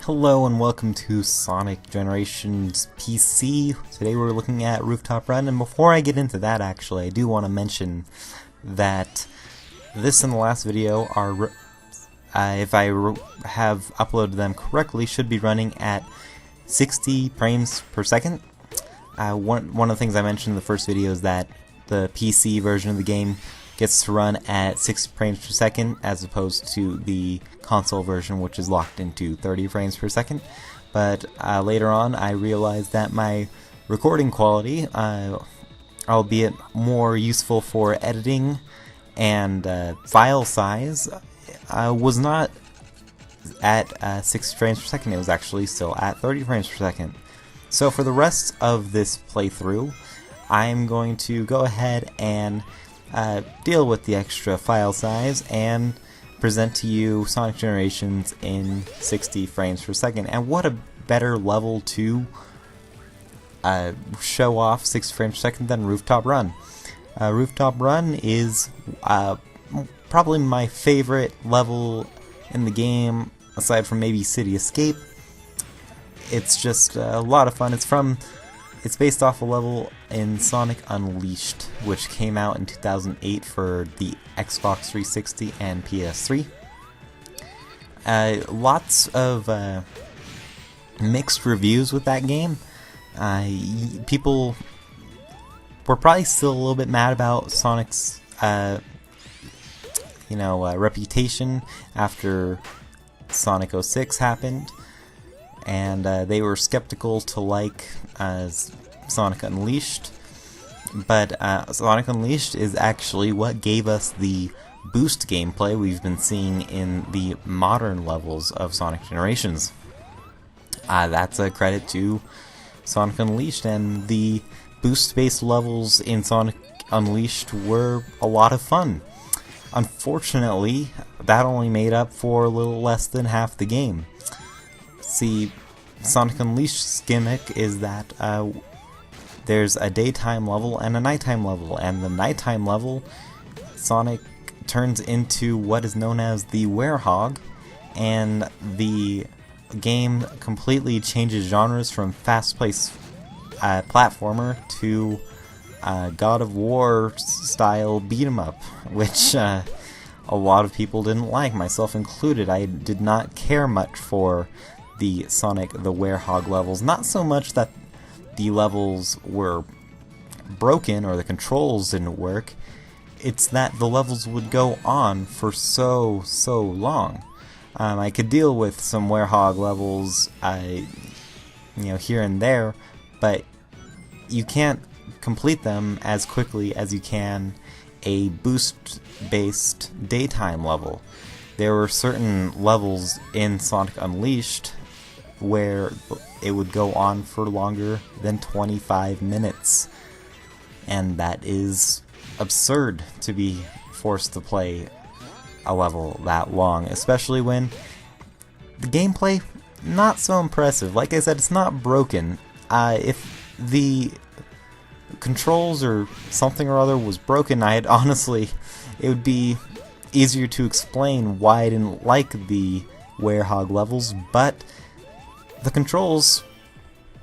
Hello and welcome to Sonic Generations PC. Today we're looking at Rooftop Run, and before I get into that actually, I do want to mention that this and the last video are, if I have uploaded them correctly, should be running at 60 frames per second. One of the things I mentioned in the first video is that the PC version of the game gets to run at 60 frames per second as opposed to the console version, which is locked into 30 frames per second. But later on I realized that my recording quality, albeit more useful for editing and file size, was not at 60 frames per second. It was actually still at 30 frames per second. So for the rest of this playthrough, I'm going to go ahead and deal with the extra file size and present to you Sonic Generations in 60 frames per second. And what a better level to show off 60 frames per second than Rooftop Run. Rooftop Run is probably my favorite level in the game, aside from maybe City Escape. It's just a lot of fun. It's based off a level in Sonic Unleashed, which came out in 2008 for the Xbox 360 and PS3. Lots of mixed reviews with that game. People were probably still a little bit mad about Sonic's reputation after Sonic 06 happened. And they were skeptical to like Sonic Unleashed, but Sonic Unleashed is actually what gave us the boost gameplay we've been seeing in the modern levels of Sonic Generations. That's a credit to Sonic Unleashed, and the boost-based levels in Sonic Unleashed were a lot of fun. Unfortunately, that only made up for a little less than half the game. See, Sonic Unleashed's gimmick is that there's a daytime level and a nighttime level, and the nighttime level, Sonic turns into what is known as the Werehog, and the game completely changes genres from fast-paced platformer to God of War style beat-em-up, which a lot of people didn't like, myself included. I did not care much for the Sonic the Werehog levels. Not so much that the levels were broken or the controls didn't work, it's that the levels would go on for so long. I could deal with some Werehog levels here and there, but you can't complete them as quickly as you can a boost-based daytime level. There were certain levels in Sonic Unleashed where it would go on for longer than 25 minutes. And that is absurd to be forced to play a level that long, especially when the gameplay, not so impressive. Like I said, it's not broken. If the controls or something or other was broken, it would be easier to explain why I didn't like the Werehog levels, but the controls,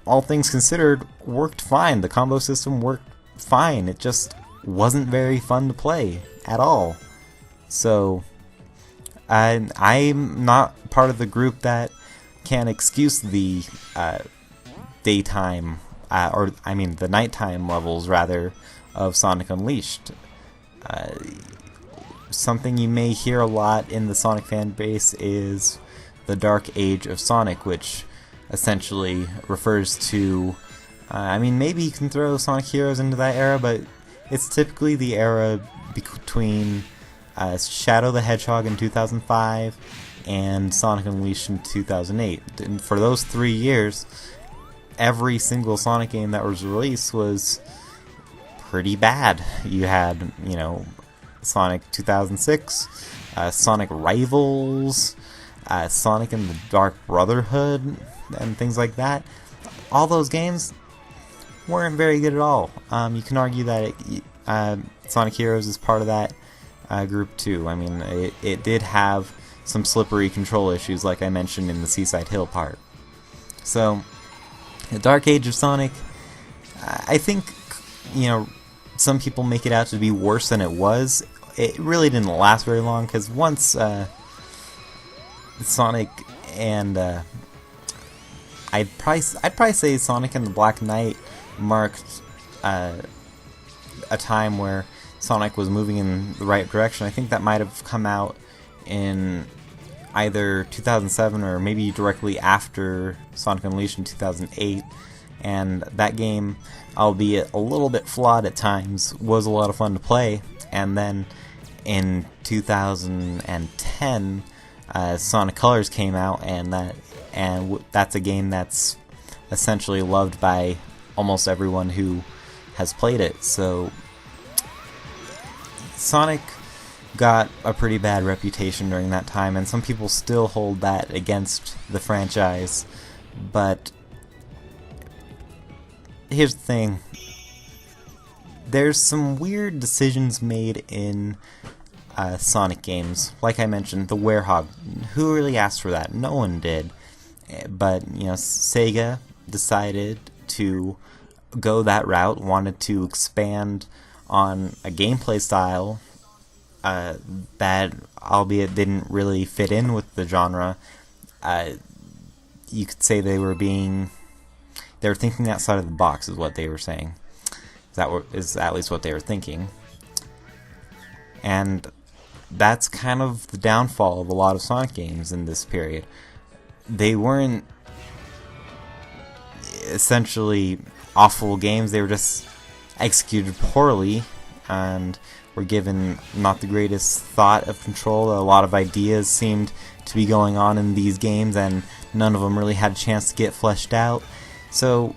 all things considered, worked fine. The combo system worked fine. It just wasn't very fun to play at all. So, I'm not part of the group that can excuse the daytime, the nighttime levels, rather, of Sonic Unleashed. Something you may hear a lot in the Sonic fan base is the Dark Age of Sonic, which essentially refers to, maybe you can throw Sonic Heroes into that era, but it's typically the era between Shadow the Hedgehog in 2005 and Sonic Unleashed in 2008. And for those 3 years, every single Sonic game that was released was pretty bad. You had, Sonic 2006, Sonic Rivals, Sonic and the Dark Brotherhood, and things like that. All those games weren't very good at all. You can argue that Sonic Heroes is part of that group too. It did have some slippery control issues like I mentioned in the Seaside Hill part. So, the Dark Age of Sonic, I think, some people make it out to be worse than it was. It really didn't last very long, because once Sonic and I'd probably say Sonic and the Black Knight marked a time where Sonic was moving in the right direction. I think that might have come out in either 2007 or maybe directly after Sonic Unleashed in 2008. And that game, albeit a little bit flawed at times, was a lot of fun to play. And then in 2010, Sonic Colors came out, and that's a game that's essentially loved by almost everyone who has played it. So Sonic got a pretty bad reputation during that time, and some people still hold that against the franchise. But here's the thing. There's some weird decisions made in Sonic games. Like I mentioned, the Werehog. Who really asked for that? No one did. But, Sega decided to go that route, wanted to expand on a gameplay style that, albeit didn't really fit in with the genre. You could say they were thinking outside of the box, is what they were saying. Is at least what they were thinking. And that's kind of the downfall of a lot of Sonic games in this period. They weren't essentially awful games, they were just executed poorly and were given not the greatest thought of control. A lot of ideas seemed to be going on in these games, and none of them really had a chance to get fleshed out. So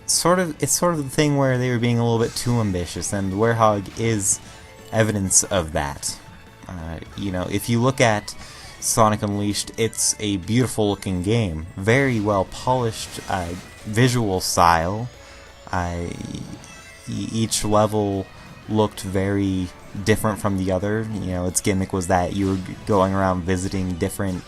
it's sort of the thing where they were being a little bit too ambitious, and Werehog is evidence of that. If you look at Sonic Unleashed, it's a beautiful looking game, very well polished visual style. Each level looked very different from the other. Its gimmick was that you were going around visiting different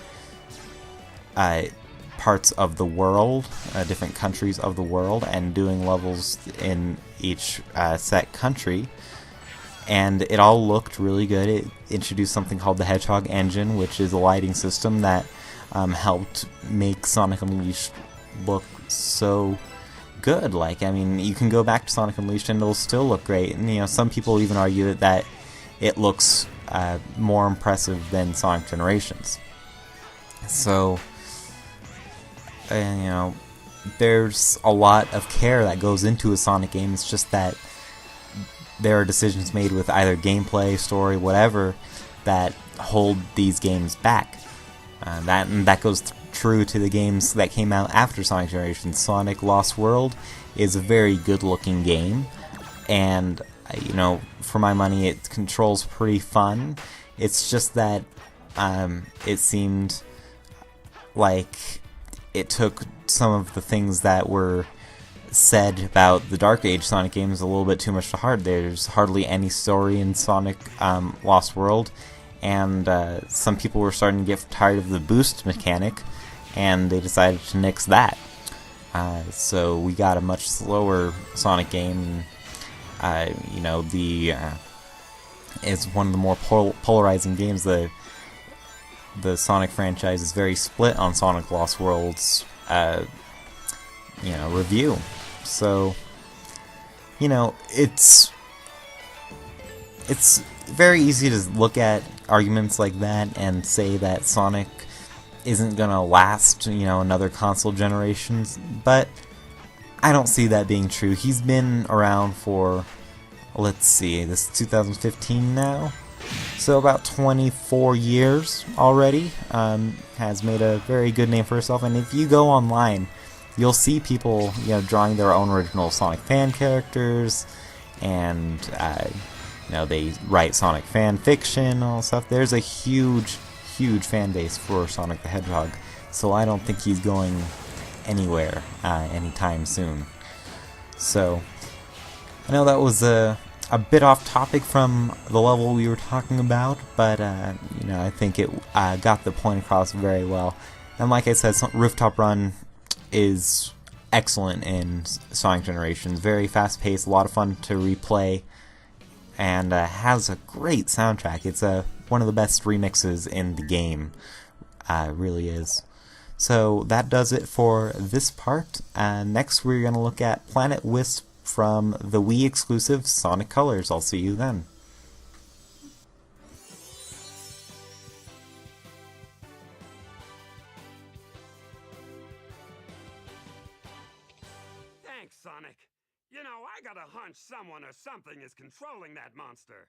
parts of the world, different countries of the world, and doing levels in each set country. And it all looked really good. It introduced something called the Hedgehog engine, which is a lighting system that helped make Sonic Unleashed look so good. You can go back to Sonic Unleashed and it'll still look great. And some people even argue that it looks more impressive than Sonic Generations. So, there's a lot of care that goes into a Sonic game. It's just that there are decisions made with either gameplay, story, whatever, that hold these games back. That goes true to the games that came out after Sonic Generations. Sonic Lost World is a very good-looking game, and for my money, it controls pretty fun. It's just that it seemed like it took some of the things that were said about the Dark Age Sonic games a little bit too much to heart. There's hardly any story in Sonic Lost World, and some people were starting to get tired of the boost mechanic, and they decided to nix that. So we got a much slower Sonic game. It's one of the more polarizing games. The Sonic franchise is very split on Sonic Lost World's review. So, it's very easy to look at arguments like that and say that Sonic isn't gonna last, another console generations, but I don't see that being true. He's been around for, let's see, this is 2015 now, so about 24 years already. Has made a very good name for himself, and if you go online, you'll see people, drawing their own original Sonic fan characters, and they write Sonic fan fiction and all stuff. There's a huge fan base for Sonic the Hedgehog, so I don't think he's going anywhere anytime soon. So I know that was a a bit off topic from the level we were talking about, but you know, I think it got the point across very well. And like I said, Rooftop Run is excellent in Sonic Generations. Very fast-paced, a lot of fun to replay, and has a great soundtrack. It's one of the best remixes in the game. It really is. So that does it for this part. Next we're going to look at Planet Wisp from the Wii exclusive Sonic Colors. I'll see you then. Thanks, Sonic. You know, I got a hunch someone or something is controlling that monster.